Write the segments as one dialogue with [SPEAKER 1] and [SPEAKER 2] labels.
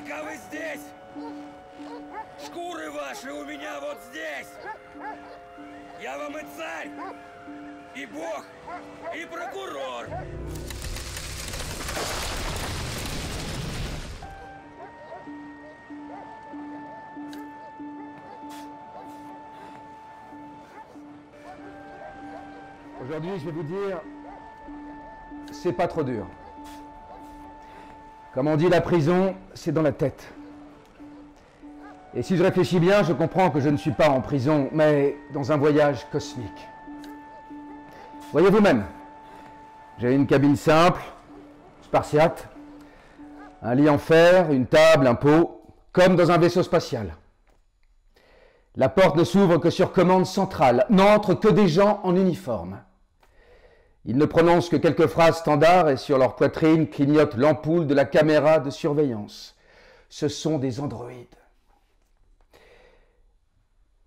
[SPEAKER 1] Пока вы здесь, шкуры ваши у меня вот здесь. Я вам и царь, и бог, и прокурор.
[SPEAKER 2] Aujourd'hui, je vais vous dire, c'est pas trop dur. Comme on dit, la prison, c'est dans la tête. Et si je réfléchis bien, je comprends que je ne suis pas en prison, mais dans un voyage cosmique. Voyez vous-même, j'ai une cabine simple, spartiate, un lit en fer, une table, un pot, comme dans un vaisseau spatial. La porte ne s'ouvre que sur commande centrale, n'entrent que des gens en uniforme. Ils ne prononcent que quelques phrases standards et sur leur poitrine clignote l'ampoule de la caméra de surveillance. Ce sont des androïdes.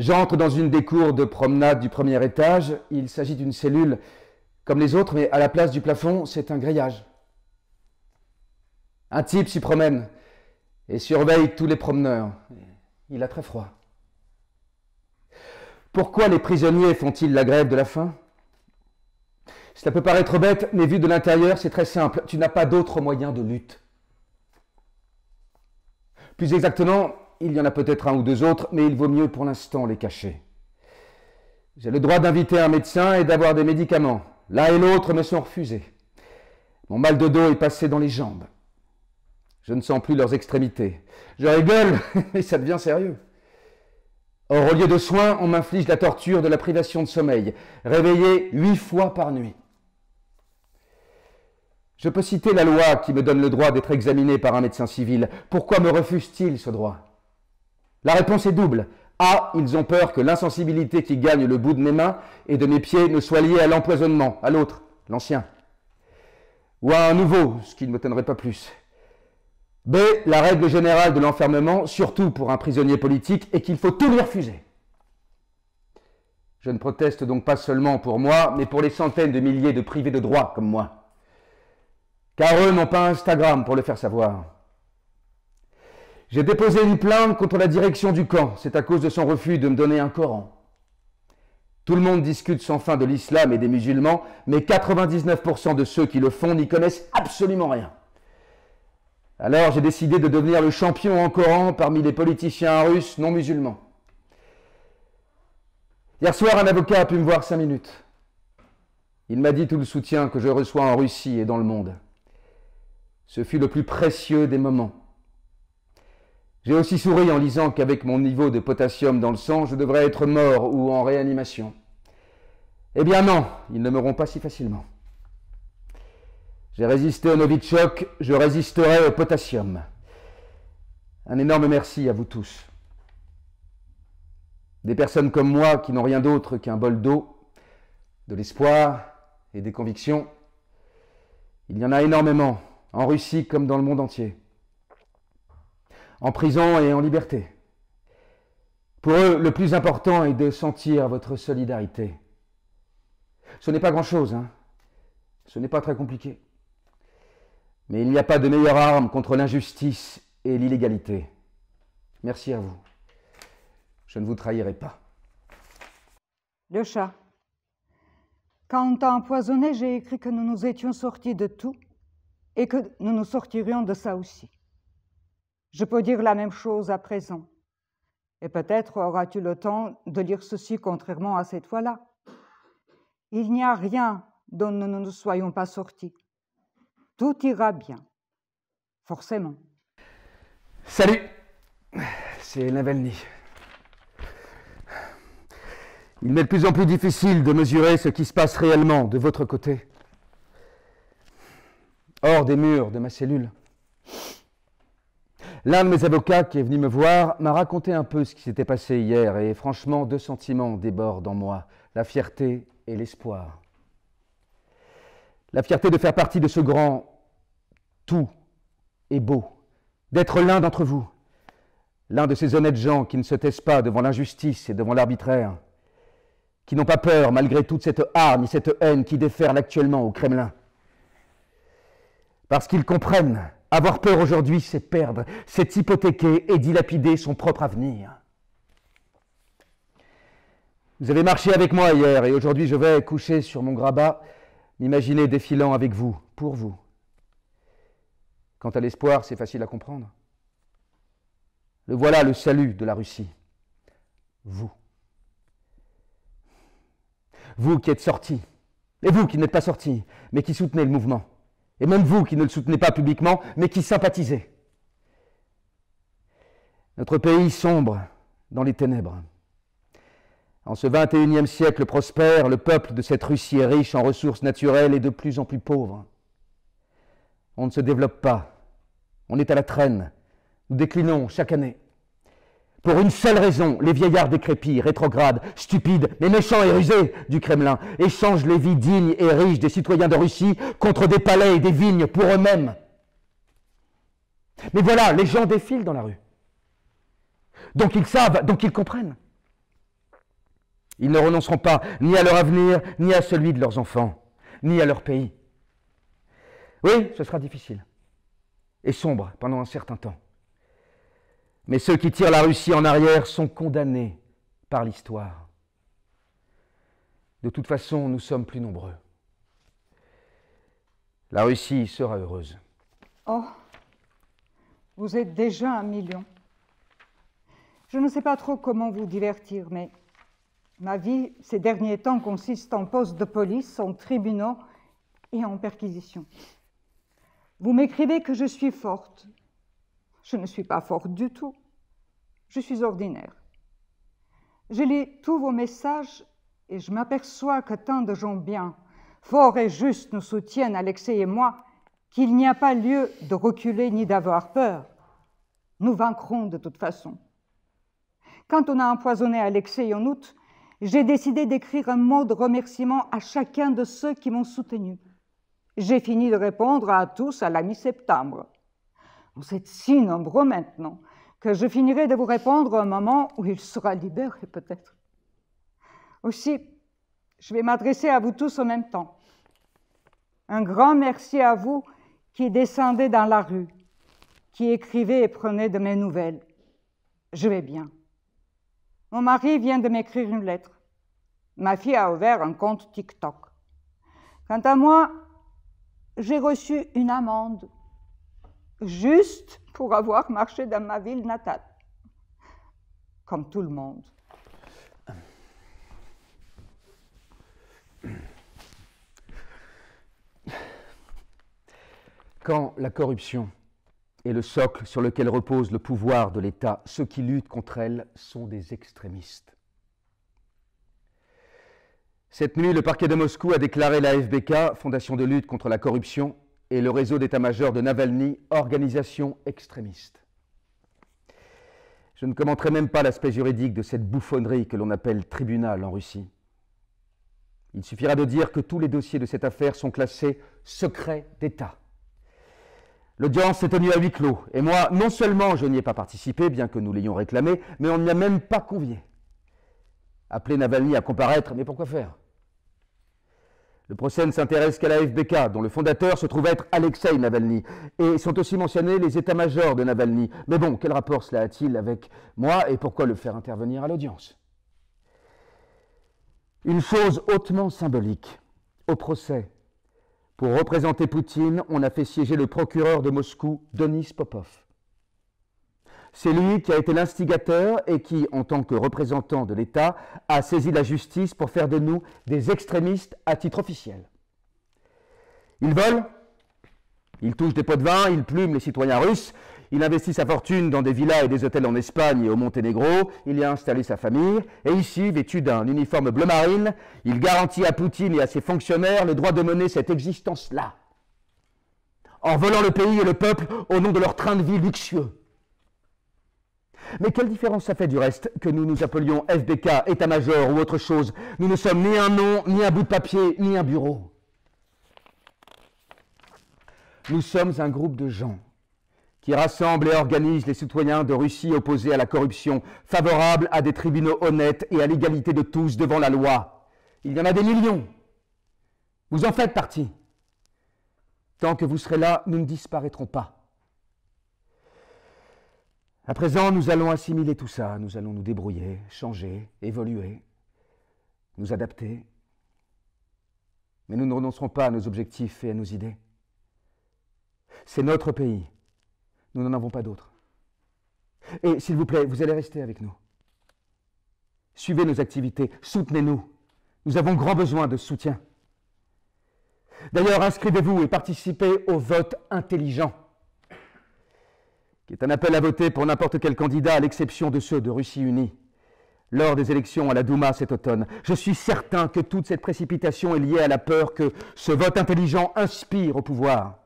[SPEAKER 2] J'entre dans une des cours de promenade du premier étage. Il s'agit d'une cellule comme les autres, mais à la place du plafond, c'est un grillage. Un type s'y promène et surveille tous les promeneurs. Il a très froid. Pourquoi les prisonniers font-ils la grève de la faim ? Cela peut paraître bête, mais vu de l'intérieur, c'est très simple. Tu n'as pas d'autre moyen de lutte. Plus exactement, il y en a peut-être un ou deux autres, mais il vaut mieux pour l'instant les cacher. J'ai le droit d'inviter un médecin et d'avoir des médicaments. L'un et l'autre me sont refusés. Mon mal de dos est passé dans les jambes. Je ne sens plus leurs extrémités. Je rigole, mais ça devient sérieux. Or, au lieu de soins, on m'inflige la torture de la privation de sommeil, réveillé 8 fois par nuit. Je peux citer la loi qui me donne le droit d'être examiné par un médecin civil. Pourquoi me refuse-t-il ce droit ? La réponse est double. A, ils ont peur que l'insensibilité qui gagne le bout de mes mains et de mes pieds ne soit liée à l'empoisonnement, à l'autre, l'ancien. Ou à un nouveau, ce qui ne m'étonnerait pas plus. B, la règle générale de l'enfermement, surtout pour un prisonnier politique, est qu'il faut tout lui refuser. Je ne proteste donc pas seulement pour moi, mais pour les centaines de milliers de privés de droit comme moi. Car eux n'ont pas Instagram pour le faire savoir. J'ai déposé une plainte contre la direction du camp. C'est à cause de son refus de me donner un Coran. Tout le monde discute sans fin de l'islam et des musulmans, mais 99% de ceux qui le font n'y connaissent absolument rien. Alors j'ai décidé de devenir le champion en Coran parmi les politiciens russes non musulmans. Hier soir, un avocat a pu me voir 5 minutes. Il m'a dit tout le soutien que je reçois en Russie et dans le monde. Ce fut le plus précieux des moments. J'ai aussi souri en lisant qu'avec mon niveau de potassium dans le sang, je devrais être mort ou en réanimation. Eh bien non, ils ne mourront pas si facilement. J'ai résisté au Novichok, je résisterai au potassium. Un énorme merci à vous tous. Des personnes comme moi qui n'ont rien d'autre qu'un bol d'eau, de l'espoir et des convictions. Il y en a énormément, en Russie comme dans le monde entier. En prison et en liberté. Pour eux, le plus important est de sentir votre solidarité. Ce n'est pas grand-chose, hein. Ce n'est pas très compliqué. Mais il n'y a pas de meilleure arme contre l'injustice et l'illégalité. Merci à vous. Je ne vous trahirai pas.
[SPEAKER 3] Le chat. Quand on t'a empoisonné, j'ai écrit que nous nous étions sortis de tout et que nous nous sortirions de ça aussi. Je peux dire la même chose à présent. Et peut-être auras-tu le temps de lire ceci contrairement à cette fois-là. Il n'y a rien dont nous ne nous soyons pas sortis. Tout ira bien. Forcément.
[SPEAKER 2] Salut, c'est Navalny. Il m'est de plus en plus difficile de mesurer ce qui se passe réellement de votre côté. Hors des murs de ma cellule. L'un de mes avocats qui est venu me voir m'a raconté un peu ce qui s'était passé hier et franchement, 2 sentiments débordent en moi, la fierté et l'espoir. La fierté de faire partie de ce grand tout et beau, d'être l'un d'entre vous, l'un de ces honnêtes gens qui ne se taisent pas devant l'injustice et devant l'arbitraire, qui n'ont pas peur malgré toute cette hargne et cette haine qui déferle actuellement au Kremlin. Parce qu'ils comprennent Avoir peur aujourd'hui, c'est perdre, c'est hypothéquer et dilapider son propre avenir. Vous avez marché avec moi hier et aujourd'hui je vais coucher sur mon grabat, m'imaginer défilant avec vous, pour vous. Quant à l'espoir, c'est facile à comprendre. Le voilà le salut de la Russie. Vous. Vous qui êtes sortis, et vous qui n'êtes pas sortis, mais qui soutenez le mouvement. Et même vous qui ne le soutenez pas publiquement, mais qui sympathisez. Notre pays sombre dans les ténèbres. En ce 21e siècle prospère, le peuple de cette Russie est riche en ressources naturelles et de plus en plus pauvre. On ne se développe pas. On est à la traîne. Nous déclinons chaque année. Pour une seule raison, les vieillards décrépits, rétrogrades, stupides, mais méchants et rusés du Kremlin échangent les vies dignes et riches des citoyens de Russie contre des palais et des vignes pour eux-mêmes. Mais voilà, les gens défilent dans la rue. Donc ils savent, donc ils comprennent. Ils ne renonceront pas ni à leur avenir, ni à celui de leurs enfants, ni à leur pays. Oui, ce sera difficile et sombre pendant un certain temps. Mais ceux qui tirent la Russie en arrière sont condamnés par l'histoire. De toute façon, nous sommes plus nombreux. La Russie sera heureuse.
[SPEAKER 3] Oh, vous êtes déjà 1 million. Je ne sais pas trop comment vous divertir, mais ma vie, ces derniers temps, consiste en postes de police, en tribunaux et en perquisitions. Vous m'écrivez que je suis forte. Je ne suis pas forte du tout. Je suis ordinaire. Je lis tous vos messages et je m'aperçois que tant de gens bien, forts et justes nous soutiennent, Alexei et moi, qu'il n'y a pas lieu de reculer ni d'avoir peur. Nous vaincrons de toute façon. Quand on a empoisonné Alexei en août, j'ai décidé d'écrire un mot de remerciement à chacun de ceux qui m'ont soutenu. J'ai fini de répondre à tous à la mi-septembre. Vous êtes si nombreux maintenant que je finirai de vous répondre au moment où il sera libéré peut-être. Aussi, je vais m'adresser à vous tous en même temps. Un grand merci à vous qui descendez dans la rue, qui écrivez et prenez de mes nouvelles. Je vais bien. Mon mari vient de m'écrire une lettre. Ma fille a ouvert un compte TikTok. Quant à moi, j'ai reçu une amende, juste pour avoir marché dans ma ville natale, comme tout le monde.
[SPEAKER 2] Quand la corruption est le socle sur lequel repose le pouvoir de l'État, ceux qui luttent contre elle sont des extrémistes. Cette nuit, le parquet de Moscou a déclaré la FBK, Fondation de lutte contre la corruption, et le réseau d'état-major de Navalny, organisation extrémiste. Je ne commenterai même pas l'aspect juridique de cette bouffonnerie que l'on appelle tribunal en Russie. Il suffira de dire que tous les dossiers de cette affaire sont classés secret d'État. L'audience s'est tenue à huis clos, et moi, non seulement je n'y ai pas participé, bien que nous l'ayons réclamé, mais on n'y a même pas convié. Appeler Navalny à comparaître, mais pourquoi faire ? Le procès ne s'intéresse qu'à la FBK, dont le fondateur se trouve être Alexei Navalny, et sont aussi mentionnés les états-majors de Navalny. Mais bon, quel rapport cela a-t-il avec moi, et pourquoi le faire intervenir à l'audience ? Une chose hautement symbolique. Au procès, pour représenter Poutine, on a fait siéger le procureur de Moscou, Denis Popov. C'est lui qui a été l'instigateur et qui, en tant que représentant de l'État, a saisi la justice pour faire de nous des extrémistes à titre officiel. Il vole, il touche des pots de vin, il plume les citoyens russes, il investit sa fortune dans des villas et des hôtels en Espagne et au Monténégro, il y a installé sa famille, et ici, vêtu d'un uniforme bleu marine, il garantit à Poutine et à ses fonctionnaires le droit de mener cette existence-là, en volant le pays et le peuple au nom de leur train de vie luxueux. Mais quelle différence ça fait du reste que nous nous appelions FBK, état-major ou autre chose? Nous ne sommes ni un nom, ni un bout de papier, ni un bureau. Nous sommes un groupe de gens qui rassemblent et organisent les citoyens de Russie opposés à la corruption, favorables à des tribunaux honnêtes et à l'égalité de tous devant la loi. Il y en a des millions. Vous en faites partie. Tant que vous serez là, nous ne disparaîtrons pas. À présent, nous allons assimiler tout ça, nous allons nous débrouiller, changer, évoluer, nous adapter. Mais nous ne renoncerons pas à nos objectifs et à nos idées. C'est notre pays, nous n'en avons pas d'autres. Et s'il vous plaît, vous allez rester avec nous. Suivez nos activités, soutenez-nous. Nous avons grand besoin de soutien. D'ailleurs, inscrivez-vous et participez au vote intelligent, qui est un appel à voter pour n'importe quel candidat, à l'exception de ceux de Russie unie, lors des élections à la Douma cet automne. Je suis certain que toute cette précipitation est liée à la peur que ce vote intelligent inspire au pouvoir.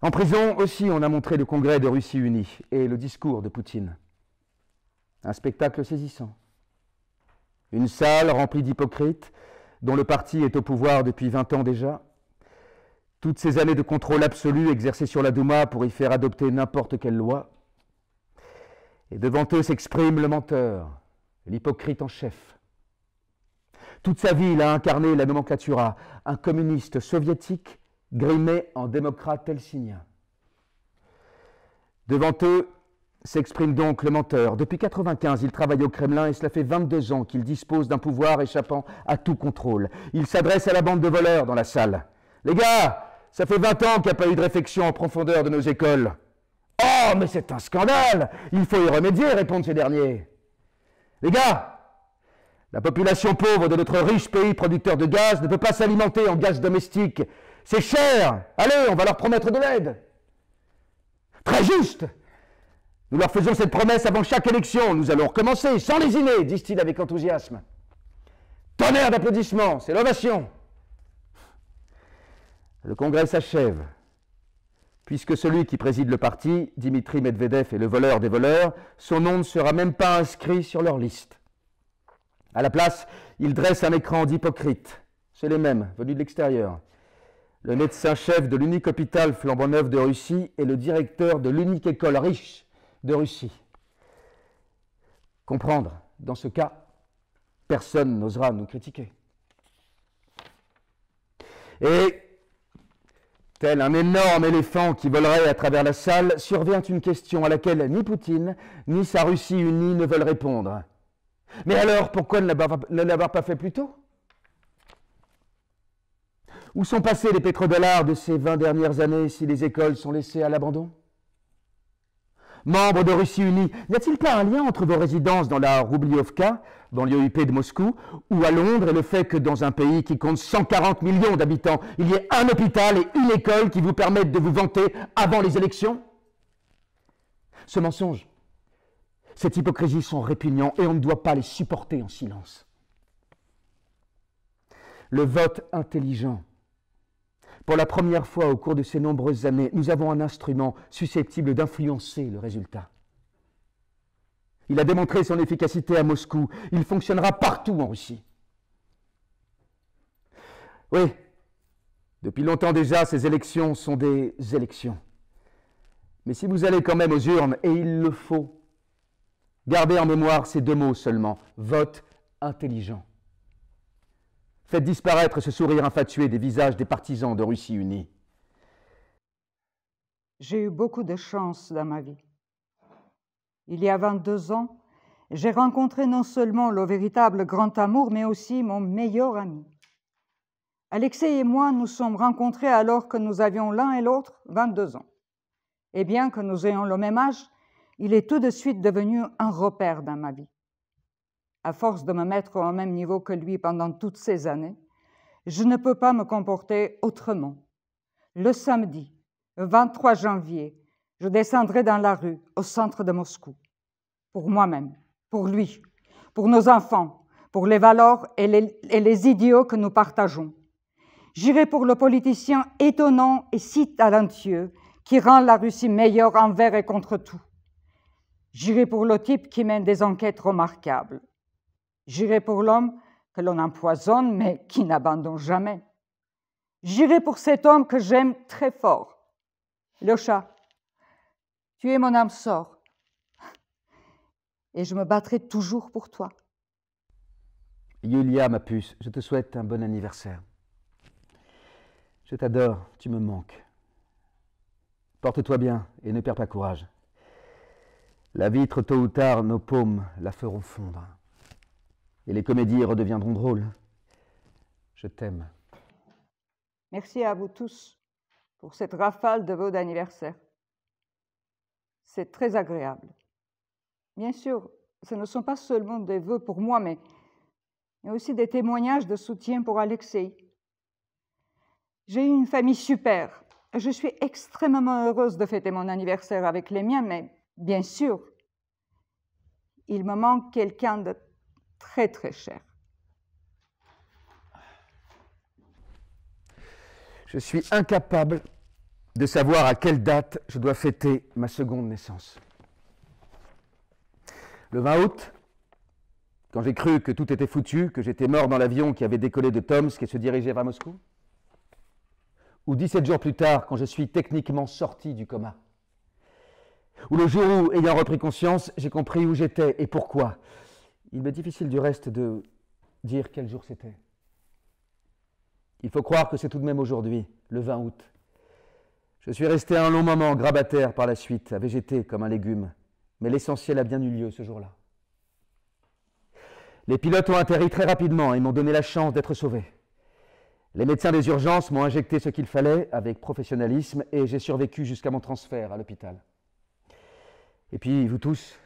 [SPEAKER 2] En prison aussi, on a montré le congrès de Russie unie et le discours de Poutine. Un spectacle saisissant. Une salle remplie d'hypocrites, dont le parti est au pouvoir depuis 20 ans déjà. Toutes ces années de contrôle absolu exercé sur la Douma pour y faire adopter n'importe quelle loi. Et devant eux s'exprime le menteur, l'hypocrite en chef. Toute sa vie, il a incarné la nomenclatura, un communiste soviétique grimé en démocrate helsinien. Devant eux s'exprime donc le menteur. Depuis 1995, il travaille au Kremlin et cela fait 22 ans qu'il dispose d'un pouvoir échappant à tout contrôle. Il s'adresse à la bande de voleurs dans la salle. « Les gars, ça fait 20 ans qu'il n'y a pas eu de réflexion en profondeur de nos écoles. »« Oh, mais c'est un scandale! Il faut y remédier, » répondent ces derniers. « Les gars, la population pauvre de notre riche pays producteur de gaz ne peut pas s'alimenter en gaz domestique. C'est cher! Allez, on va leur promettre de l'aide. »« Très juste! Nous leur faisons cette promesse avant chaque élection. Nous allons recommencer, sans lésiner, disent-ils avec enthousiasme. Tonnerre d'applaudissements, c'est l'ovation. Le congrès s'achève, puisque celui qui préside le parti, Dimitri Medvedev, est le voleur des voleurs, son nom ne sera même pas inscrit sur leur liste. À la place, il dresse un écran d'hypocrites. C'est les mêmes, venus de l'extérieur. Le médecin-chef de l'unique hôpital flambant neuf de Russie et le directeur de l'unique école riche de Russie. Comprendre, dans ce cas, personne n'osera nous critiquer. Et, tel un énorme éléphant qui volerait à travers la salle, survient une question à laquelle ni Poutine, ni sa Russie unie ne veulent répondre. Mais alors, pourquoi ne l'avoir pas fait plus tôt? Où sont passés les pétrodollars de ces 20 dernières années si les écoles sont laissées à l'abandon? Membres de Russie unie, n'y a-t-il pas un lien entre vos résidences dans la Roubliovka, banlieue huppée de Moscou, ou à Londres, et le fait que dans un pays qui compte 140 millions d'habitants, il y ait un hôpital et une école qui vous permettent de vous vanter avant les élections? Ce mensonge, cette hypocrisie sont répugnants et on ne doit pas les supporter en silence. Le vote intelligent. Pour la première fois au cours de ces nombreuses années, nous avons un instrument susceptible d'influencer le résultat. Il a démontré son efficacité à Moscou. Il fonctionnera partout en Russie. Oui, depuis longtemps déjà, ces élections sont des élections. Mais si vous allez quand même aux urnes, et il le faut, gardez en mémoire ces deux mots seulement, vote intelligent. Faites disparaître ce sourire infatué des visages des partisans de Russie unie.
[SPEAKER 3] J'ai eu beaucoup de chance dans ma vie. Il y a 22 ans, j'ai rencontré non seulement le véritable grand amour, mais aussi mon meilleur ami. Alexei et moi nous sommes rencontrés alors que nous avions l'un et l'autre 22 ans. Et bien que nous ayons le même âge, il est tout de suite devenu un repère dans ma vie. À force de me mettre au même niveau que lui pendant toutes ces années, je ne peux pas me comporter autrement. Le samedi, le 23 janvier, je descendrai dans la rue, au centre de Moscou. Pour moi-même, pour lui, pour nos enfants, pour les valeurs et les idéaux que nous partageons. J'irai pour le politicien étonnant et si talentueux qui rend la Russie meilleure envers et contre tout. J'irai pour le type qui mène des enquêtes remarquables. J'irai pour l'homme que l'on empoisonne, mais qui n'abandonne jamais. J'irai pour cet homme que j'aime très fort. Lyosha, tu es mon âme sœur. Et je me battrai toujours pour toi.
[SPEAKER 2] Yulia, ma puce, je te souhaite un bon anniversaire. Je t'adore, tu me manques. Porte-toi bien et ne perds pas courage. La vitre, tôt ou tard, nos paumes la feront fondre. Et les comédies redeviendront drôles. Je t'aime.
[SPEAKER 3] Merci à vous tous pour cette rafale de vœux d'anniversaire. C'est très agréable. Bien sûr, ce ne sont pas seulement des vœux pour moi, mais aussi des témoignages de soutien pour Alexei. J'ai eu une famille super. Je suis extrêmement heureuse de fêter mon anniversaire avec les miens, mais bien sûr, il me manque quelqu'un de très, très cher.
[SPEAKER 2] Je suis incapable de savoir à quelle date je dois fêter ma seconde naissance. Le 20 août, quand j'ai cru que tout était foutu, que j'étais mort dans l'avion qui avait décollé de Tomsk et se dirigeait vers Moscou? Ou 17 jours plus tard, quand je suis techniquement sorti du coma? Ou le jour où, ayant repris conscience, j'ai compris où j'étais et pourquoi? Il m'est difficile du reste de dire quel jour c'était. Il faut croire que c'est tout de même aujourd'hui, le 20 août. Je suis resté un long moment grabataire par la suite, à végéter comme un légume, mais l'essentiel a bien eu lieu ce jour-là. Les pilotes ont atterri très rapidement et m'ont donné la chance d'être sauvé. Les médecins des urgences m'ont injecté ce qu'il fallait avec professionnalisme et j'ai survécu jusqu'à mon transfert à l'hôpital. Et puis, vous tous,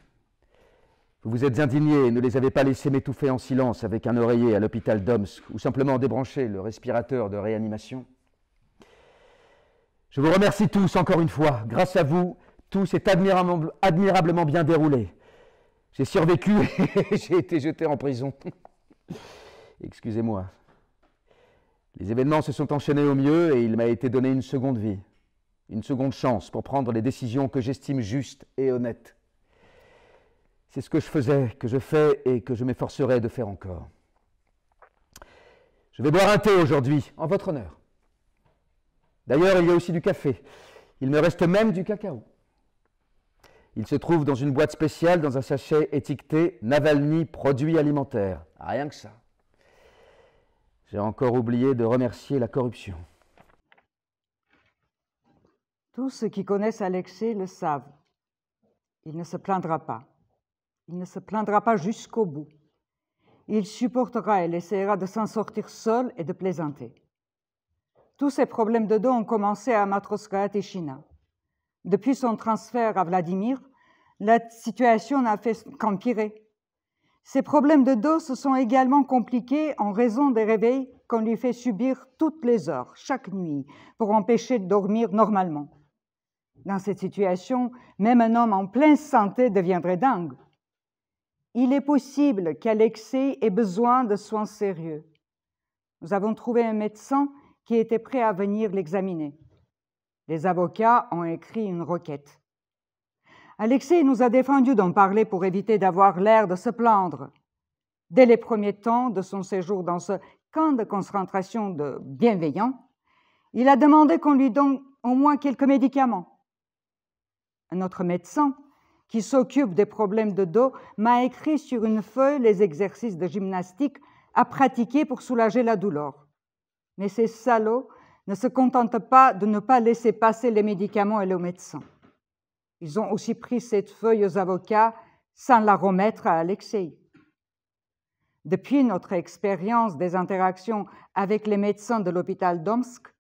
[SPEAKER 2] vous vous êtes indignés et ne les avez pas laissés m'étouffer en silence avec un oreiller à l'hôpital d'Omsk ou simplement débrancher le respirateur de réanimation. Je vous remercie tous encore une fois. Grâce à vous, tout s'est admirablement bien déroulé. J'ai survécu et j'ai été jeté en prison. Excusez-moi. Les événements se sont enchaînés au mieux et il m'a été donné une seconde vie, une seconde chance pour prendre les décisions que j'estime justes et honnêtes. C'est ce que je faisais, que je fais et que je m'efforcerai de faire encore. Je vais boire un thé aujourd'hui, en votre honneur. D'ailleurs, il y a aussi du café. Il me reste même du cacao. Il se trouve dans une boîte spéciale, dans un sachet étiqueté « Navalny, produits alimentaires ». Rien que ça. J'ai encore oublié de remercier la corruption.
[SPEAKER 3] Tous ceux qui connaissent Alexei le savent. Il ne se plaindra pas. Il ne se plaindra pas jusqu'au bout. Il supportera et essaiera de s'en sortir seul et de plaisanter. Tous ces problèmes de dos ont commencé à Matroska Teshina. Depuis son transfert à Vladimir, la situation n'a fait qu'empirer. Ces problèmes de dos se sont également compliqués en raison des réveils qu'on lui fait subir toutes les heures, chaque nuit, pour empêcher de dormir normalement. Dans cette situation, même un homme en pleine santé deviendrait dingue. Il est possible qu'Alexei ait besoin de soins sérieux. Nous avons trouvé un médecin qui était prêt à venir l'examiner. Les avocats ont écrit une requête. Alexei nous a défendu d'en parler pour éviter d'avoir l'air de se plaindre. Dès les premiers temps de son séjour dans ce camp de concentration de bienveillants, il a demandé qu'on lui donne au moins quelques médicaments. Un autre médecin, qui s'occupe des problèmes de dos, m'a écrit sur une feuille les exercices de gymnastique à pratiquer pour soulager la douleur. Mais ces salauds ne se contentent pas de ne pas laisser passer les médicaments et le médecin. Ils ont aussi pris cette feuille aux avocats sans la remettre à Alexei. Depuis notre expérience des interactions avec les médecins de l'hôpital d'Omsk,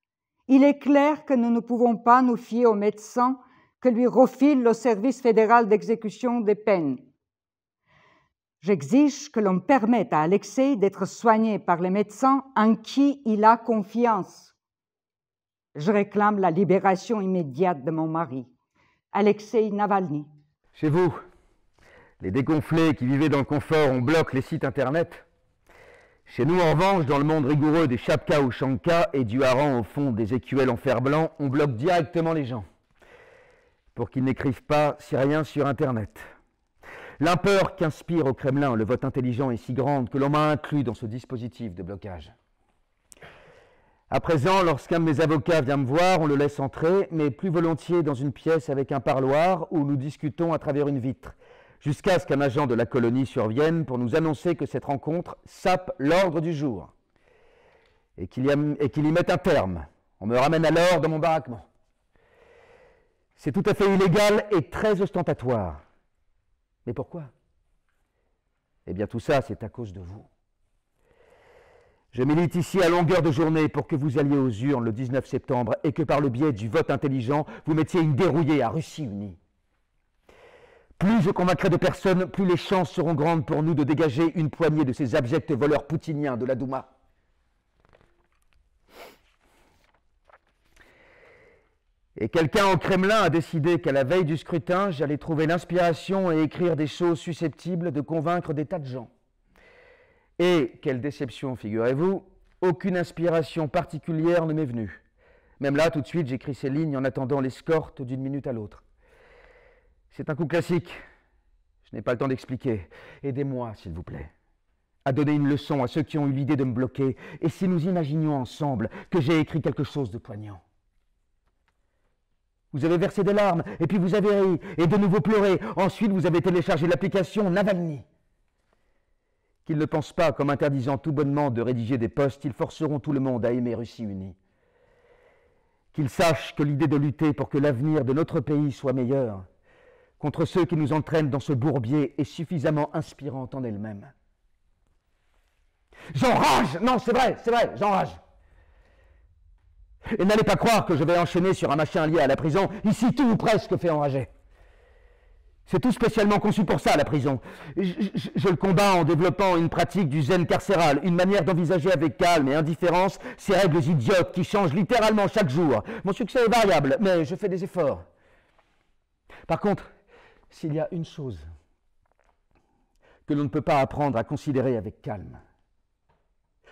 [SPEAKER 3] il est clair que nous ne pouvons pas nous fier aux médecins que lui refile le service fédéral d'exécution des peines. J'exige que l'on permette à Alexei d'être soigné par les médecins en qui il a confiance. Je réclame la libération immédiate de mon mari, Alexei Navalny.
[SPEAKER 2] Chez vous, les dégonflés qui vivaient dans le confort, on bloque les sites internet. Chez nous, en revanche, dans le monde rigoureux des chapkas ou shankas et du hareng au fond des écuelles en fer blanc, on bloque directement les gens pour qu'ils n'écrivent pas si rien sur internet. L'impeur qu'inspire au Kremlin le vote intelligent est si grande que l'on m'a inclus dans ce dispositif de blocage. À présent, lorsqu'un de mes avocats vient me voir, on le laisse entrer, mais plus volontiers dans une pièce avec un parloir où nous discutons à travers une vitre, jusqu'à ce qu'un agent de la colonie survienne pour nous annoncer que cette rencontre sape l'ordre du jour et qu'il y mette un terme. On me ramène alors dans mon baraquement. C'est tout à fait illégal et très ostentatoire. Mais pourquoi? Eh bien tout ça, c'est à cause de vous. Je milite ici à longueur de journée pour que vous alliez aux urnes le 19 septembre et que par le biais du vote intelligent, vous mettiez une dérouillée à Russie unie. Plus je convaincrai de personnes, plus les chances seront grandes pour nous de dégager une poignée de ces abjects voleurs poutiniens de la Douma. Et quelqu'un au Kremlin a décidé qu'à la veille du scrutin, j'allais trouver l'inspiration et écrire des choses susceptibles de convaincre des tas de gens. Et, quelle déception, figurez-vous, aucune inspiration particulière ne m'est venue. Même là, tout de suite, j'écris ces lignes en attendant l'escorte d'une minute à l'autre. C'est un coup classique. Je n'ai pas le temps d'expliquer. Aidez-moi, s'il vous plaît, à donner une leçon à ceux qui ont eu l'idée de me bloquer. Et si nous imaginions ensemble que j'ai écrit quelque chose de poignant? Vous avez versé des larmes, et puis vous avez ri, et de nouveau pleuré. Ensuite, vous avez téléchargé l'application Navalny. Qu'ils ne pensent pas qu'en interdisant tout bonnement de rédiger des posts, ils forceront tout le monde à aimer Russie unie. Qu'ils sachent que l'idée de lutter pour que l'avenir de notre pays soit meilleur, contre ceux qui nous entraînent dans ce bourbier, est suffisamment inspirante en elle-même. J'enrage! Non, c'est vrai, j'enrage. Et n'allez pas croire que je vais enchaîner sur un machin lié à la prison. Ici, tout ou presque fait enrager. C'est tout spécialement conçu pour ça, la prison. Je le combats en développant une pratique du zen carcéral, une manière d'envisager avec calme et indifférence ces règles idiotes qui changent littéralement chaque jour. Mon succès est variable, mais je fais des efforts. Par contre, s'il y a une chose que l'on ne peut pas apprendre à considérer avec calme,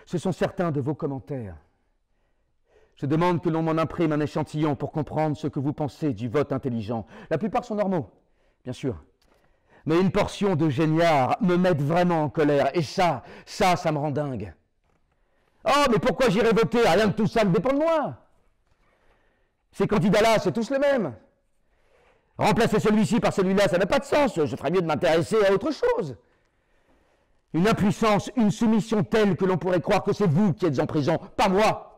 [SPEAKER 2] ce sont certains de vos commentaires. Je demande que l'on m'en imprime un échantillon pour comprendre ce que vous pensez du vote intelligent. La plupart sont normaux, bien sûr. Mais une portion de géniards me mettent vraiment en colère. Et ça me rend dingue. Oh, mais pourquoi j'irai voter? Rien de tout ça ne dépend de moi. Ces candidats-là, c'est tous les mêmes. Remplacer celui-ci par celui-là, ça n'a pas de sens. Je ferais mieux de m'intéresser à autre chose. Une impuissance, une soumission telle que l'on pourrait croire que c'est vous qui êtes en prison, pas moi.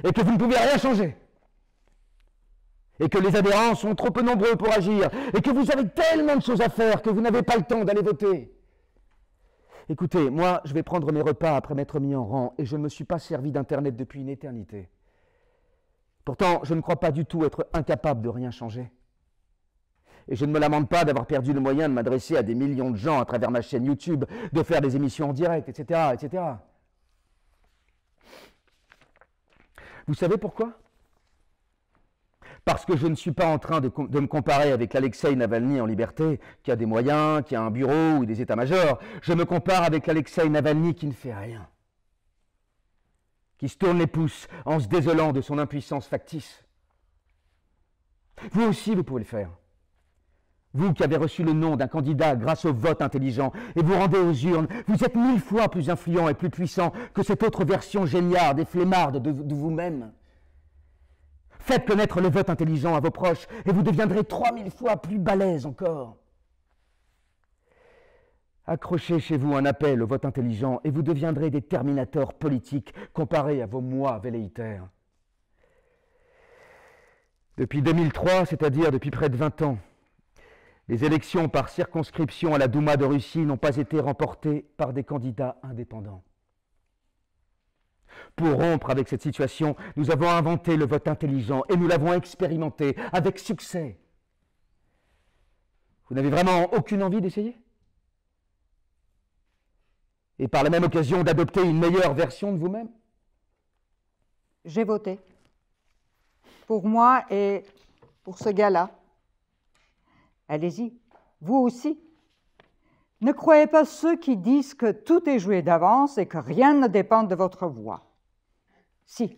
[SPEAKER 2] Et que vous ne pouvez rien changer. Et que les adhérents sont trop peu nombreux pour agir. Et que vous avez tellement de choses à faire que vous n'avez pas le temps d'aller voter. Écoutez, moi, je vais prendre mes repas après m'être mis en rang et je ne me suis pas servi d'Internet depuis une éternité. Pourtant, je ne crois pas du tout être incapable de rien changer. Et je ne me lamente pas d'avoir perdu le moyen de m'adresser à des millions de gens à travers ma chaîne YouTube, de faire des émissions en direct, etc., etc. Vous savez pourquoi? Parce que je ne suis pas en train de me comparer avec l'Alexeï Navalny en liberté, qui a des moyens, qui a un bureau ou des états-majors. Je me compare avec l'Alexeï Navalny qui ne fait rien, qui se tourne les pouces en se désolant de son impuissance factice. Vous aussi, vous pouvez le faire. Vous qui avez reçu le nom d'un candidat grâce au vote intelligent et vous rendez aux urnes, vous êtes 1000 fois plus influent et plus puissant que cette autre version géniarde et flemmarde de vous-même. Faites connaître le vote intelligent à vos proches et vous deviendrez 3000 fois plus balèze encore. Accrochez chez vous un appel au vote intelligent et vous deviendrez des terminators politiques comparés à vos moi velléitaires. Depuis 2003, c'est-à-dire depuis près de 20 ans, les élections par circonscription à la Douma de Russie n'ont pas été remportées par des candidats indépendants. Pour rompre avec cette situation, nous avons inventé le vote intelligent et nous l'avons expérimenté avec succès. Vous n'avez vraiment aucune envie d'essayer? Et par la même occasion d'adopter une meilleure version de vous-même?
[SPEAKER 3] J'ai voté. Pour moi et pour ce gars-là. Allez-y, vous aussi. Ne croyez pas ceux qui disent que tout est joué d'avance et que rien ne dépend de votre voix. Si,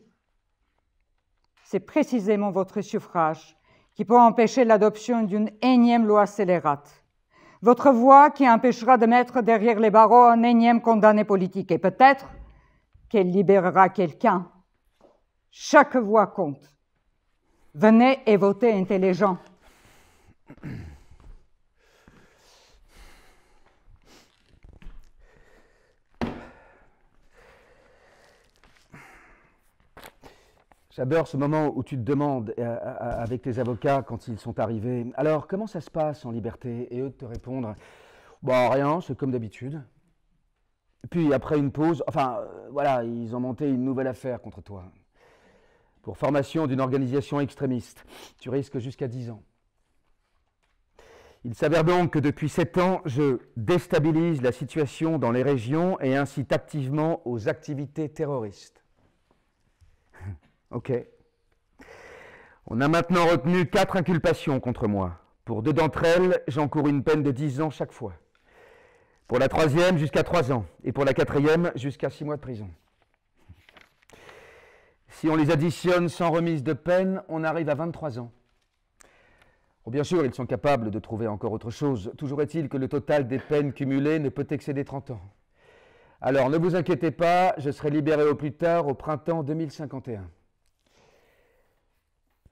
[SPEAKER 3] c'est précisément votre suffrage qui peut empêcher l'adoption d'une énième loi scélérate. Votre voix qui empêchera de mettre derrière les barreaux un énième condamné politique. Et peut-être qu'elle libérera quelqu'un. Chaque voix compte. Venez et votez intelligent.
[SPEAKER 2] J'adore ce moment où tu te demandes avec tes avocats quand ils sont arrivés, alors comment ça se passe en liberté? Et eux de te répondre, bon rien, c'est comme d'habitude. Puis après une pause, voilà, ils ont monté une nouvelle affaire contre toi. Pour formation d'une organisation extrémiste, tu risques jusqu'à 10 ans. Il s'avère donc que depuis 7 ans, je déstabilise la situation dans les régions et incite activement aux activités terroristes. Ok. On a maintenant retenu 4 inculpations contre moi. Pour 2 d'entre elles, j'encours une peine de 10 ans chaque fois. Pour la 3e, jusqu'à 3 ans. Et pour la 4e, jusqu'à 6 mois de prison. Si on les additionne sans remise de peine, on arrive à 23 ans. Bon, bien sûr, ils sont capables de trouver encore autre chose. Toujours est-il que le total des peines cumulées ne peut excéder 30 ans. Alors, ne vous inquiétez pas, je serai libéré au plus tard au printemps 2051.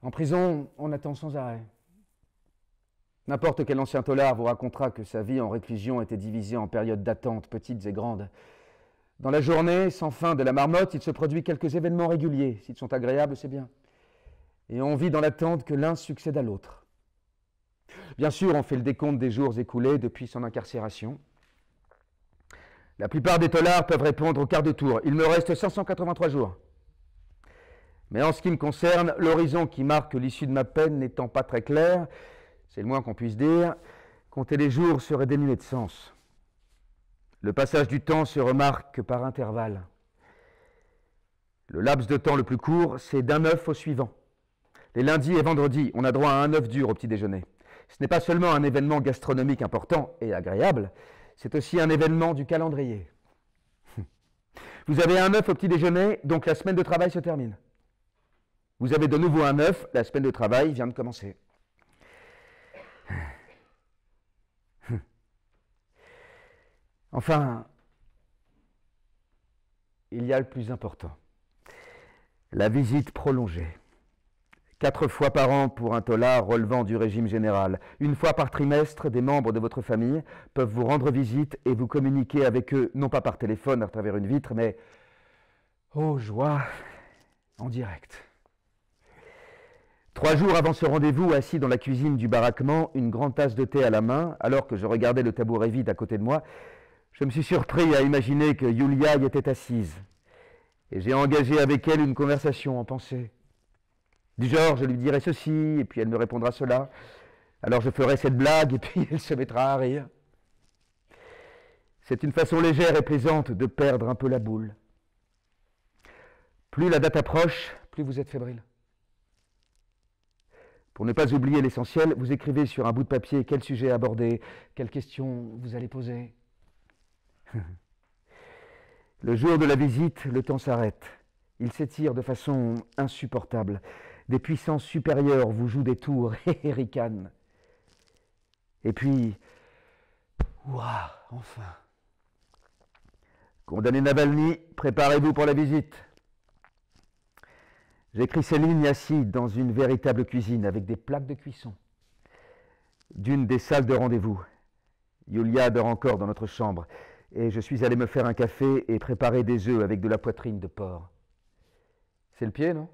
[SPEAKER 2] En prison, on attend sans arrêt. N'importe quel ancien tôlard vous racontera que sa vie en réclusion était divisée en périodes d'attente, petites et grandes. Dans la journée, sans fin de la marmotte, il se produit quelques événements réguliers. S'ils sont agréables, c'est bien. Et on vit dans l'attente que l'un succède à l'autre. Bien sûr, on fait le décompte des jours écoulés depuis son incarcération. La plupart des tôlards peuvent répondre au quart de tour. Il me reste 583 jours. Mais en ce qui me concerne, l'horizon qui marque l'issue de ma peine n'étant pas très clair, c'est le moins qu'on puisse dire, compter les jours serait dénué de sens. Le passage du temps se remarque par intervalles. Le laps de temps le plus court, c'est d'un œuf au suivant. Les lundis et vendredis, on a droit à un œuf dur au petit déjeuner. Ce n'est pas seulement un événement gastronomique important et agréable, c'est aussi un événement du calendrier. Vous avez un œuf au petit déjeuner, donc la semaine de travail se termine. Vous avez de nouveau un œuf, la semaine de travail vient de commencer. Enfin, il y a le plus important, la visite prolongée. 4 fois par an pour un tôlard relevant du régime général. 1 fois par trimestre, des membres de votre famille peuvent vous rendre visite et vous communiquer avec eux, non pas par téléphone à travers une vitre, mais, oh joie, en direct. 3 jours avant ce rendez-vous, assis dans la cuisine du baraquement, une grande tasse de thé à la main, alors que je regardais le tabouret vide à côté de moi, je me suis surpris à imaginer que Yulia y était assise. Et j'ai engagé avec elle une conversation en pensée. Du genre, je lui dirai ceci, et puis elle me répondra cela. Alors je ferai cette blague, et puis elle se mettra à rire. C'est une façon légère et plaisante de perdre un peu la boule. Plus la date approche, plus vous êtes fébrile. Pour ne pas oublier l'essentiel, vous écrivez sur un bout de papier quel sujet aborder, quelles questions vous allez poser. Le jour de la visite, le temps s'arrête. Il s'étire de façon insupportable. Des puissances supérieures vous jouent des tours et ricanent. Et puis, ouah, enfin. Condamné Navalny, préparez-vous pour la visite. J'écris ces lignes assis dans une véritable cuisine avec des plaques de cuisson. D'une des salles de rendez-vous. Yulia dort encore dans notre chambre et je suis allé me faire un café et préparer des œufs avec de la poitrine de porc. C'est le pied, non?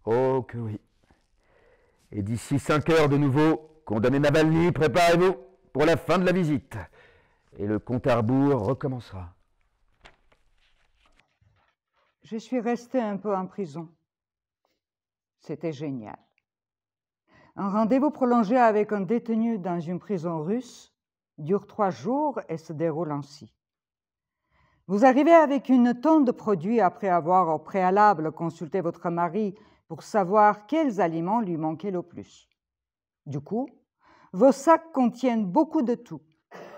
[SPEAKER 2] Oh que oui. Et d'ici 5 heures de nouveau, condamné Navalny, préparez-vous pour la fin de la visite. Et le compte à rebours recommencera.
[SPEAKER 3] Je suis restée un peu en prison. C'était génial. Un rendez-vous prolongé avec un détenu dans une prison russe dure 3 jours et se déroule ainsi. Vous arrivez avec une tonne de produits après avoir au préalable consulté votre mari pour savoir quels aliments lui manquaient le plus. Du coup, vos sacs contiennent beaucoup de tout,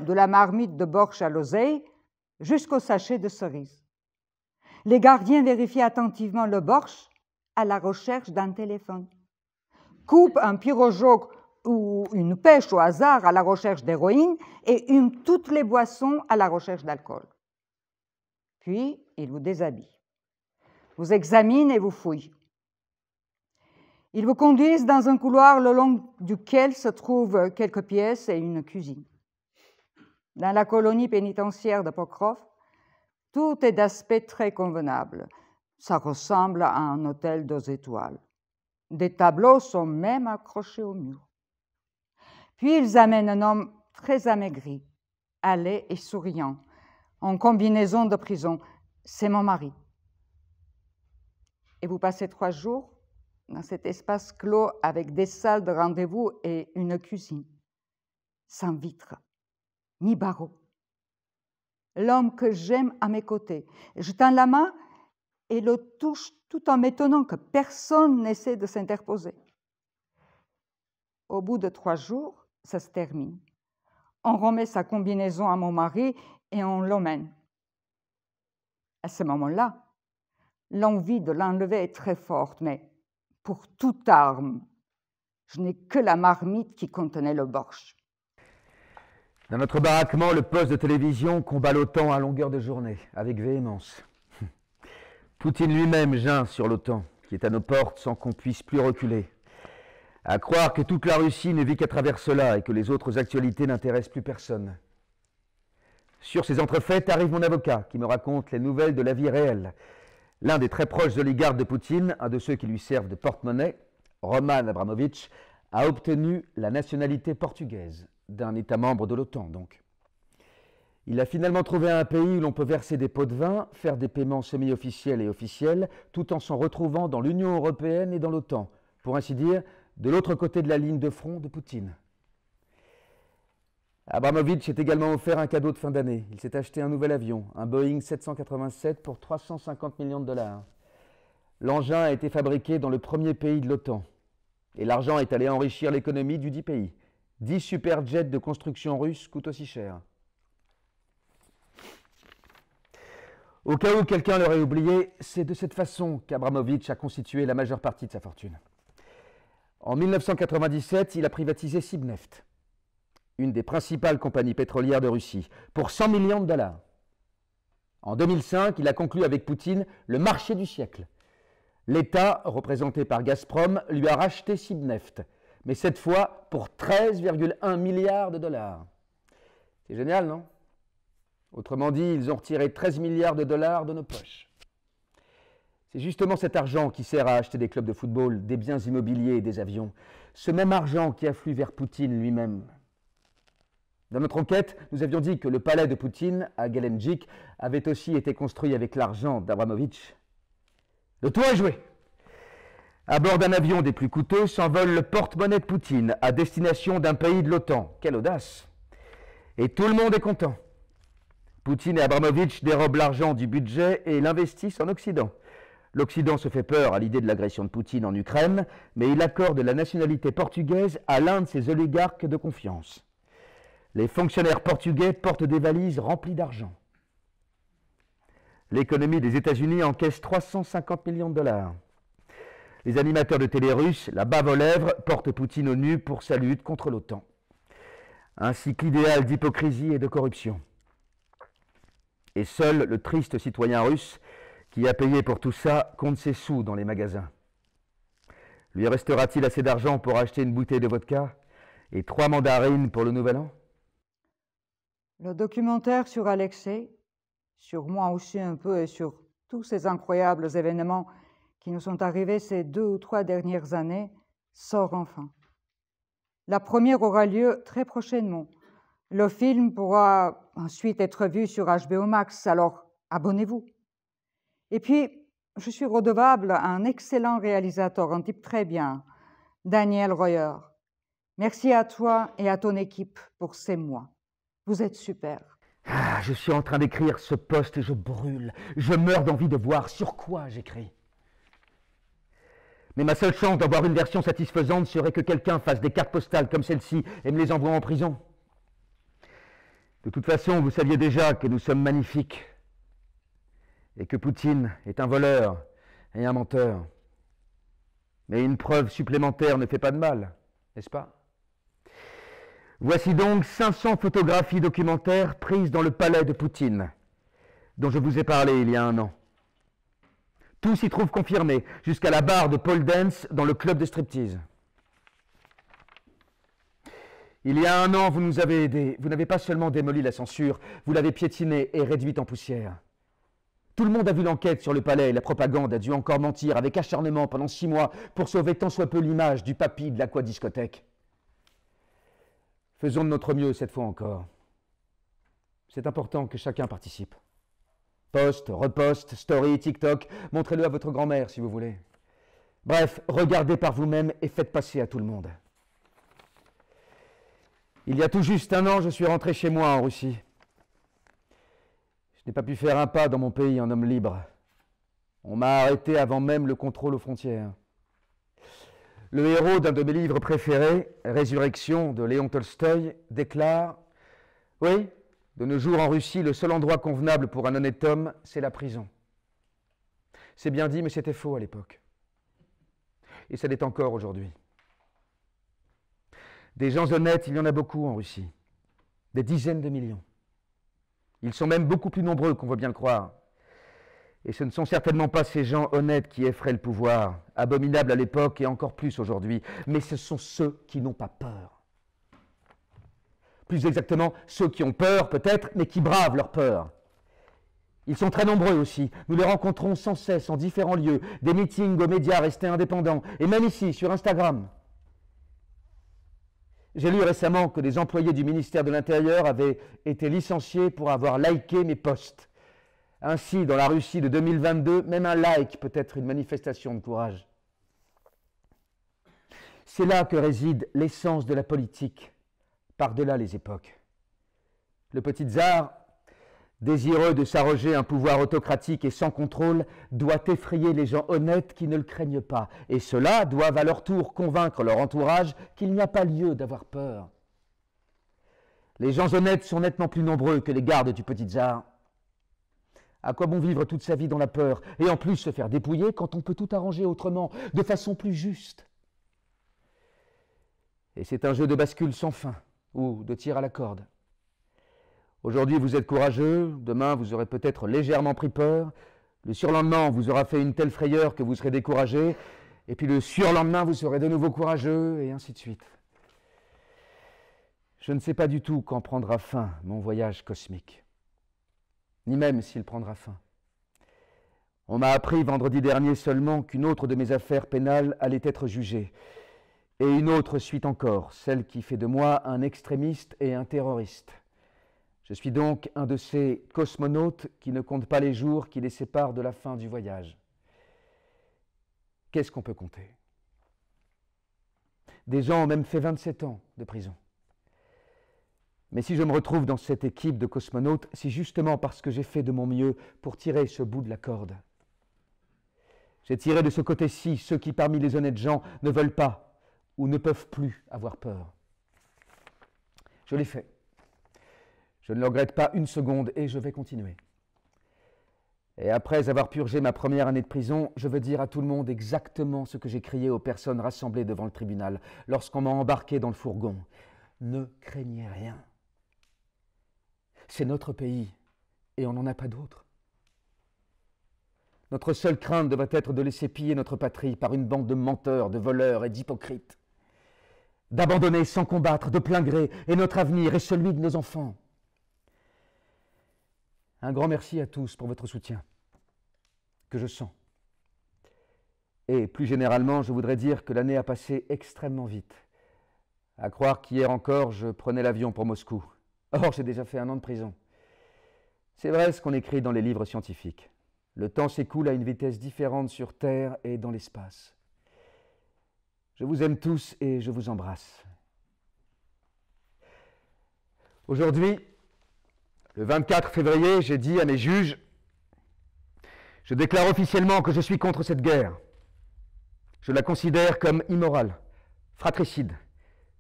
[SPEAKER 3] de la marmite de borsch à l'oseille jusqu'au sachet de cerises. Les gardiens vérifient attentivement le borsch à la recherche d'un téléphone, coupent un pirogue ou une pêche au hasard à la recherche d'héroïne et hument toutes les boissons à la recherche d'alcool. Puis, ils vous déshabillent, vous examinent et vous fouillent. Ils vous conduisent dans un couloir le long duquel se trouvent quelques pièces et une cuisine. Dans la colonie pénitentiaire de Pokrov, tout est d'aspect très convenable. Ça ressemble à un hôtel 2 étoiles. Des tableaux sont même accrochés au mur. Puis ils amènent un homme très amaigri, laid et souriant, en combinaison de prison. C'est mon mari. Et vous passez 3 jours dans cet espace clos avec des salles de rendez-vous et une cuisine, sans vitre, ni barreaux. L'homme que j'aime à mes côtés. Je tends la main et le touche tout en m'étonnant que personne n'essaie de s'interposer. Au bout de 3 jours, ça se termine. On remet sa combinaison à mon mari et on l'emmène. À ce moment-là, l'envie de l'enlever est très forte, mais pour toute arme, je n'ai que la marmite qui contenait le borsch.
[SPEAKER 2] Dans notre baraquement, le poste de télévision combat l'OTAN à longueur de journée, avec véhémence. Poutine lui-même geint sur l'OTAN, qui est à nos portes sans qu'on puisse plus reculer. À croire que toute la Russie ne vit qu'à travers cela et que les autres actualités n'intéressent plus personne. Sur ces entrefaites arrive mon avocat qui me raconte les nouvelles de la vie réelle. L'un des très proches oligarques de Poutine, un de ceux qui lui servent de porte-monnaie, Roman Abramovich, a obtenu la nationalité portugaise, d'un État membre de l'OTAN donc. Il a finalement trouvé un pays où l'on peut verser des pots de vin, faire des paiements semi-officiels et officiels, tout en s'en retrouvant dans l'Union européenne et dans l'OTAN, pour ainsi dire, de l'autre côté de la ligne de front de Poutine. Abramovich s'est également offert un cadeau de fin d'année. Il s'est acheté un nouvel avion, un Boeing 787 pour 350 millions de dollars. L'engin a été fabriqué dans le premier pays de l'OTAN. Et l'argent est allé enrichir l'économie du dit pays. 10 superjets de construction russe coûtent aussi cher. Au cas où quelqu'un l'aurait oublié, c'est de cette façon qu'Abramovich a constitué la majeure partie de sa fortune. En 1997, il a privatisé Sibneft, une des principales compagnies pétrolières de Russie, pour 100 millions de dollars. En 2005, il a conclu avec Poutine le marché du siècle. L'État, représenté par Gazprom, lui a racheté Sibneft, mais cette fois pour 13,1 milliards de dollars. C'est génial, non? Autrement dit, ils ont retiré 13 milliards de dollars de nos poches. C'est justement cet argent qui sert à acheter des clubs de football, des biens immobiliers et des avions. Ce même argent qui afflue vers Poutine lui-même. Dans notre enquête, nous avions dit que le palais de Poutine, à Gelendzhik, avait aussi été construit avec l'argent d'Abramovich. Le tour est joué. À bord d'un avion des plus coûteux s'envole le porte-monnaie de Poutine à destination d'un pays de l'OTAN. Quelle audace! Et tout le monde est content. Poutine et Abramovich dérobent l'argent du budget et l'investissent en Occident. L'Occident se fait peur à l'idée de l'agression de Poutine en Ukraine, mais il accorde la nationalité portugaise à l'un de ses oligarques de confiance. Les fonctionnaires portugais portent des valises remplies d'argent. L'économie des États-Unis encaisse 350 millions de dollars. Les animateurs de télé russes, la bave aux lèvres, portent Poutine au nu pour sa lutte contre l'OTAN. Un cycle idéal d'hypocrisie et de corruption. Et seul le triste citoyen russe, qui a payé pour tout ça, compte ses sous dans les magasins. Lui restera-t-il assez d'argent pour acheter une bouteille de vodka et 3 mandarines pour le Nouvel An?
[SPEAKER 3] Le documentaire sur Alexei, sur moi aussi un peu et sur tous ces incroyables événements qui nous sont arrivés ces 2 ou 3 dernières années, sort enfin. La première aura lieu très prochainement. Le film pourra ensuite être vu sur HBO Max, alors abonnez-vous. Et puis, je suis redevable à un excellent réalisateur, un type très bien, Daniel Royer. Merci à toi et à ton équipe pour ces mois. Vous êtes super.
[SPEAKER 2] Ah, je suis en train d'écrire ce post et je brûle. Je meurs d'envie de voir sur quoi j'écris. Mais ma seule chance d'avoir une version satisfaisante serait que quelqu'un fasse des cartes postales comme celle-ci et me les envoie en prison. De toute façon, vous saviez déjà que nous sommes magnifiques et que Poutine est un voleur et un menteur. Mais une preuve supplémentaire ne fait pas de mal, n'est-ce pas? Voici donc 500 photographies documentaires prises dans le palais de Poutine, dont je vous ai parlé il y a 1 an. Tout s'y trouve confirmé, jusqu'à la barre de pole dance dans le club de striptease. Il y a 1 an, vous nous avez aidés. Vous n'avez pas seulement démoli la censure, vous l'avez piétinée et réduite en poussière. Tout le monde a vu l'enquête sur le palais et la propagande a dû encore mentir avec acharnement pendant 6 mois pour sauver tant soit peu l'image du papy de l'aquadiscothèque. Faisons de notre mieux cette fois encore. C'est important que chacun participe. Post, repost, story, TikTok, montrez-le à votre grand-mère si vous voulez. Bref, regardez par vous-même et faites passer à tout le monde. Il y a tout juste 1 an, je suis rentré chez moi en Russie. Je n'ai pas pu faire un pas dans mon pays en homme libre. On m'a arrêté avant même le contrôle aux frontières. Le héros d'un de mes livres préférés, Résurrection de Léon Tolstoï, déclare « Oui, de nos jours en Russie, le seul endroit convenable pour un honnête homme, c'est la prison. » C'est bien dit, mais c'était faux à l'époque. Et ça l'est encore aujourd'hui. Des gens honnêtes, il y en a beaucoup en Russie. Des dizaines de millions. Ils sont même beaucoup plus nombreux qu'on veut bien le croire. Et ce ne sont certainement pas ces gens honnêtes qui effraient le pouvoir, abominable à l'époque et encore plus aujourd'hui, mais ce sont ceux qui n'ont pas peur. Plus exactement, ceux qui ont peur peut-être, mais qui bravent leur peur. Ils sont très nombreux aussi. Nous les rencontrons sans cesse en différents lieux, des meetings aux médias restés indépendants, et même ici, sur Instagram. J'ai lu récemment que des employés du ministère de l'Intérieur avaient été licenciés pour avoir liké mes posts. Ainsi, dans la Russie de 2022, même un like peut être une manifestation de courage. C'est là que réside l'essence de la politique, par-delà les époques. Le petit tsar, désireux de s'arroger un pouvoir autocratique et sans contrôle, doit effrayer les gens honnêtes qui ne le craignent pas. Et ceux-là doivent à leur tour convaincre leur entourage qu'il n'y a pas lieu d'avoir peur. Les gens honnêtes sont nettement plus nombreux que les gardes du petit tsar. À quoi bon vivre toute sa vie dans la peur et en plus se faire dépouiller quand on peut tout arranger autrement, de façon plus juste? Et c'est un jeu de bascule sans fin, ou de tir à la corde. Aujourd'hui, vous êtes courageux, demain, vous aurez peut-être légèrement pris peur, le surlendemain, on vous aura fait une telle frayeur que vous serez découragé, et puis le surlendemain, vous serez de nouveau courageux, et ainsi de suite. Je ne sais pas du tout quand prendra fin mon voyage cosmique, ni même s'il prendra fin. On m'a appris vendredi dernier seulement qu'une autre de mes affaires pénales allait être jugée, et une autre suit encore, celle qui fait de moi un extrémiste et un terroriste. Je suis donc un de ces cosmonautes qui ne comptent pas les jours qui les séparent de la fin du voyage. Qu'est-ce qu'on peut compter? Des gens ont même fait 27 ans de prison. Mais si je me retrouve dans cette équipe de cosmonautes, c'est justement parce que j'ai fait de mon mieux pour tirer ce bout de la corde. J'ai tiré de ce côté-ci ceux qui, parmi les honnêtes gens, ne veulent pas ou ne peuvent plus avoir peur. Je l'ai fait. Je ne le regrette pas une seconde et je vais continuer. Et après avoir purgé ma première année de prison, je veux dire à tout le monde exactement ce que j'ai crié aux personnes rassemblées devant le tribunal lorsqu'on m'a embarqué dans le fourgon. Ne craignez rien. C'est notre pays et on n'en a pas d'autre. Notre seule crainte devrait être de laisser piller notre patrie par une bande de menteurs, de voleurs et d'hypocrites. D'abandonner sans combattre, de plein gré, et notre avenir et celui de nos enfants. Un grand merci à tous pour votre soutien, que je sens. Et plus généralement, je voudrais dire que l'année a passé extrêmement vite. À croire qu'hier encore, je prenais l'avion pour Moscou. Or, j'ai déjà fait 1 an de prison. C'est vrai ce qu'on écrit dans les livres scientifiques. Le temps s'écoule à une vitesse différente sur Terre et dans l'espace. Je vous aime tous et je vous embrasse. Aujourd'hui, le 24 février, j'ai dit à mes juges « Je déclare officiellement que je suis contre cette guerre. Je la considère comme immorale, fratricide,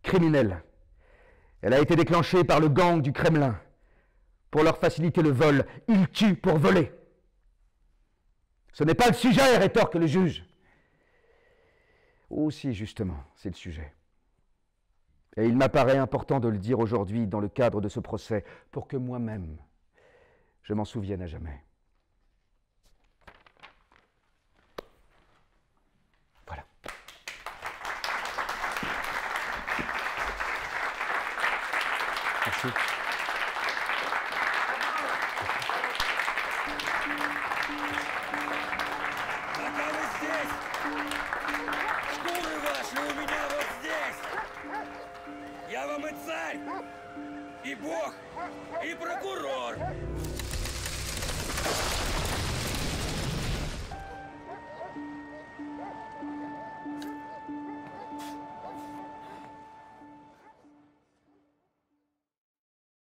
[SPEAKER 2] criminelle. Elle a été déclenchée par le gang du Kremlin. Pour leur faciliter le vol, ils tuent pour voler. Ce n'est pas le sujet, rétorque le juge. Oh si, justement, c'est le sujet. Et il m'apparaît important de le dire aujourd'hui dans le cadre de ce procès pour que moi-même, je m'en souvienne à jamais. Voilà. Merci.
[SPEAKER 1] Шкуры ваши у меня вот здесь. Я вам и царь, и бог, и прокурор.